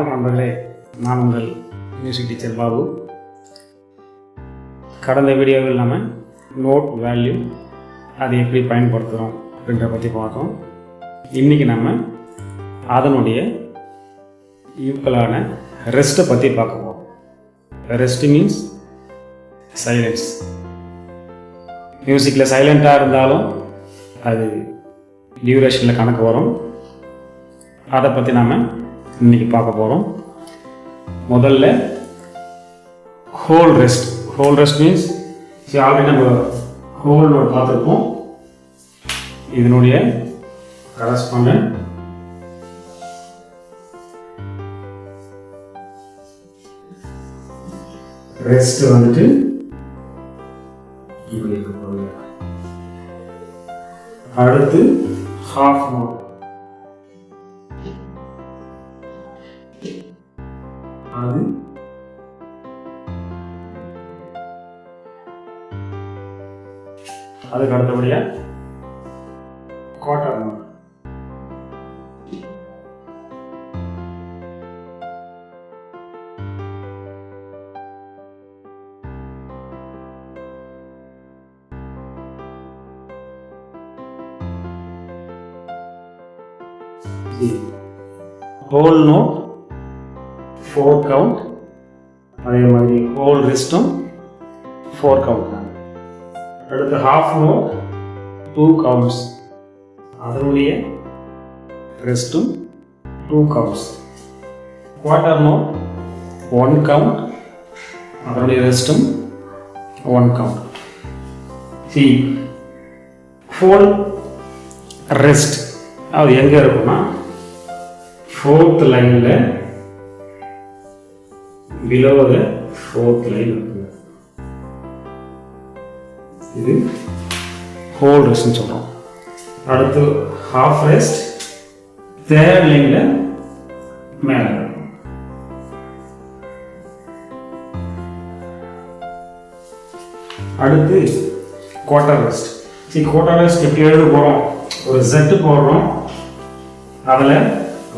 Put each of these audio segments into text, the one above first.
வணக்கம் நண்பர்களே, நான் உங்கள் மியூசிக் டீச்சர் பாபு. கடந்த வீடியோவில் நம்ம நோட் வேல்யூ அதை எப்படி பயன்படுத்துகிறோம் அப்படின்ற பற்றி பார்த்தோம். இன்றைக்கி நம்ம அதனுடைய ஈக்குவலான ரெஸ்ட்டை பற்றி பார்க்க போகிறோம். Rest means silence. மியூசிக்கில் சைலண்ட்டாக இருந்தாலும் அது டியூரேஷனில் கணக்கு வரும். அதை பற்றி நாம் இன்றைக்கி பார்க்க போகிறோம். முதல்ல whole rest. Whole rest means already நம்ம ஹோல் நோட் பார்த்துருப்போம். இதனுடைய கரஸ்பாண்டன்ட் ரெஸ்ட் வந்துட்டு இப்படி இருக்க போகுது. அடுத்து ஹாஃப் நோட். அதுக்கு அடுத்தபடியாக quarter note. Whole note 4 count. அதே மாதிரி ஹோல் ரெஸ்ட்டும் 4 கவுண்ட். அடுத்து ஹாஃப் நோட் 2 கவுண்ட்ஸ். அதனுடைய ரெஸ்ட்டும் 2 கவுண்ட்ஸ். Quarter note 1 count. அதனுடைய ரெஸ்ட்டும் 1 கவுண்ட். ஹோல் ரெஸ்ட் அது எங்கே இருக்குன்னா 4th லைனில் below the 4th line இருக்குது. இது ஹோல் ரெஸ்ட்னு சொல்கிறோம். அடுத்து ஹாஃப் ரெஸ்ட் 3rd லைனில் மேலே இருக்கும். அடுத்து குவார்ட்டர் ரெஸ்ட். குவார்ட்டர் ரெஸ்ட் எப்படி எழுத போகிறோம்? ஒரு Z போடுறோம், அதில்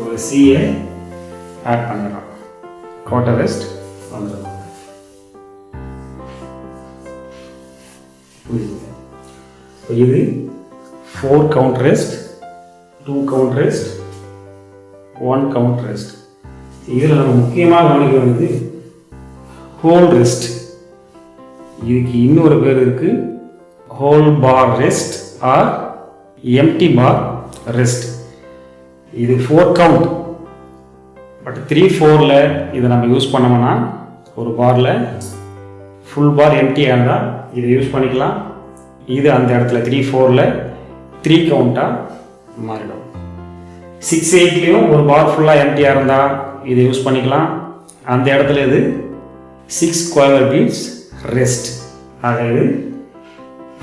ஒரு சியை ஆட் பண்ணிடுறோம். குவார்ட்டர் ரெஸ்ட் வந்துடும். இது 4 count rest, 2 count rest, 1 count rest. இதில் நம்ம முக்கியமாக கவனிக்க வேண்டியது ஹோல் ரெஸ்ட். இதுக்கு இன்னொரு பேர் இருக்கு, ஹோல் பார் ரெஸ்ட் ஆர் எம்டி பார் ரெஸ்ட். இது 4 கவுண்ட், பட் 3/4 இதை நம்ம யூஸ் பண்ணோம்னா ஒரு பாரில் ஃபுல் பார் எம்டியாக இருந்தால் இதை யூஸ் பண்ணிக்கலாம். இது அந்த இடத்துல 3/4 3 கவுண்ட்டாக மாறிடும். 6/8 ஒரு பார் ஃபுல்லாக எம்டியாக இருந்தால் இதை யூஸ் பண்ணிக்கலாம். அந்த இடத்துல இது 6 ஸ்கொயர் பீட்ஸ் ரெஸ்ட். ஆக இது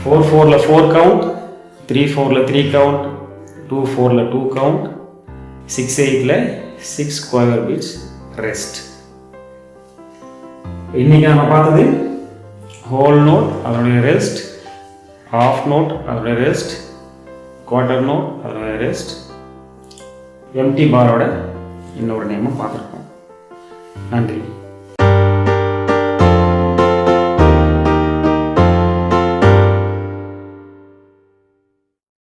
4/4 4 count, 3/4 3 count, 2/4 2 count, 6/8 6 square beats rest. இன்னைக்கு நம்ம பார்த்தது ஹோல் நோட் அதனுடைய ரெஸ்ட், ஹாஃப் நோட் அதனுடைய ரெஸ்ட், குவார்ட்டர் நோட் அதனுடைய ரெஸ்ட், எம்டி பாரோட இன்னொரு நேமும் பார்த்துருக்கோம். நன்றி.